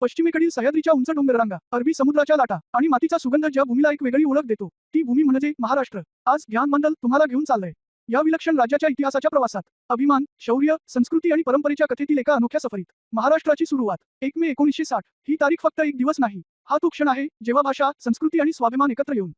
पश्चिमेकडील सह्याद्रीच्या उंच डोंगररांगा, अरबी समुद्राच्या लाटा आणि मातीचा सुगंध ज्या भूमीला एक वेगळी ओळख देतो, ती भूमी म्हणजे महाराष्ट्र. आज ज्ञान मंडल तुम्हाला घेऊन चाललंय या विलक्षण राज्याच्या इतिहासाच्या प्रवासात. अभिमान, शौर्य, संस्कृती आणि परंपरेच्या कथेतील एका अनोख्या सफरीत. महाराष्ट्राची सुरुवात 1 मे 1960. ही तारीख फक्त एक दिवस नाही, हा तो क्षण आहे जेव्हा भाषा, संस्कृती आणि स्वाभिमान एकत्र येऊन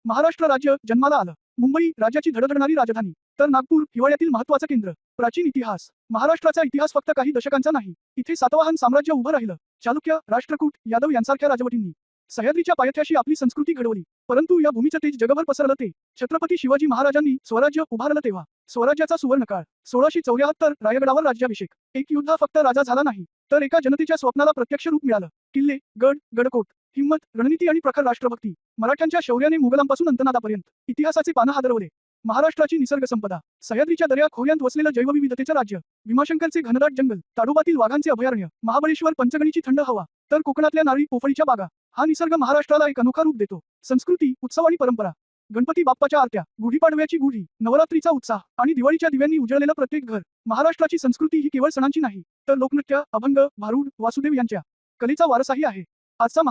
महाराष्ट्र राज्य जन्माला आलं. मुंबई राज्याची धडधडणारी राजधानी, तर नागपूर हिवाळ्यातील महत्त्वाचं केंद्र. प्राचीन इतिहास. महाराष्ट्राचा इतिहास फक्त काही दशकांचा नाही. इथे सातवाहन साम्राज्य उभं राहिलं. चालुक्य, राष्ट्रकूट, यादव यांसारख्या राजवटींनी सह्याद्रीच्या पायथ्याशी आपली संस्कृती घडवली. परंतु या भूमीचं तेज जगभर पसरलं ते छत्रपती शिवाजी महाराजांनी स्वराज्य उभारलं तेव्हा. स्वराज्याचा सुवर्णकाळ 1674. रायगडावर राज्याभिषेक. एक योद्धा फक्त राजा झाला नाही, तर एका जनतेच्या स्वप्नाला प्रत्यक्ष रूप मिळालं. किल्ले, गड, गडकोट, हिंमत, रणनीती आणि प्रखर राष्ट्रभक्ती. मराठ्यांच्या शौर्याने मुघलांपासून अंतनादापर्यंत इतिहासाचे पानं हादरवले. महाराष्ट्राची निसर्ग संपदा. सह्याद्रीच्या दर्या खोऱ्यांत वसलेलं जैवविविधतेचं राज्य. भीमाशंकरचे घनदाट जंगल, ताडोबातील वाघांचे अभयारण्य, महाबळेश्वर पंचगणीची थंड हवा, तर कोकणातल्या नारळी पोफळीच्या बागा. हा निसर्ग महाराष्ट्राला एक अनोखा रूप देतो. संस्कृती, उत्सव आणि परंपरा. गणपती बाप्पाच्या आरत्या, गुढीपाडव्याची गुढी, नवरात्रीचा उत्साह आणि दिवाळीच्या दिव्यांनी उजळलेलं प्रत्येक घर. महाराष्ट्राची संस्कृती ही केवळ सणांची नाही, तर लोकनृत्य, अभंग, भारूड, वासुदेव यांच्या कलेचा वारसाही आहे. आजचं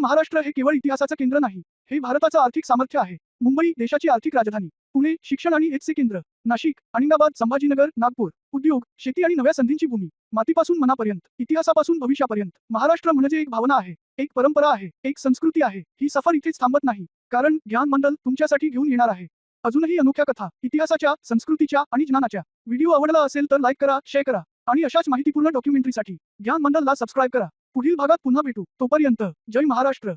महाराष्ट्र हे केवळ इतिहासाचं केंद्र नाही, हे भारताचं आर्थिक सामर्थ्य आहे. मुंबई देशाची आर्थिक राजधानी, पुणे शिक्षण आणि एचचे केंद्र, नाशिक, अहमदाबाद, संभाजीनगर, नागपूर उद्योग, शेती आणि नव्या संधींची भूमी. मातीपासून मनापर्यंत, इतिहासापासून भविष्यापर्यंत महाराष्ट्र म्हणजे एक भावना आहे, एक परंपरा आहे, एक संस्कृती आहे. ही सफर इथेच थांबत नाही, कारण ज्ञान मंडल तुमच्यासाठी घेऊन येणार आहे अजूनही अनोख्या कथा, इतिहासाच्या, संस्कृतीच्या आणि ज्ञानाच्या. व्हिडिओ आवडला असेल तर लाईक करा, शेअर करा आणि अशाच माहितीपूर्ण डॉक्युमेंटरीसाठी ज्ञान मंडलला सबस्क्राईब करा. पुढील भागात पुन्हा भेटू. तोपर्यंत जय महाराष्ट्र.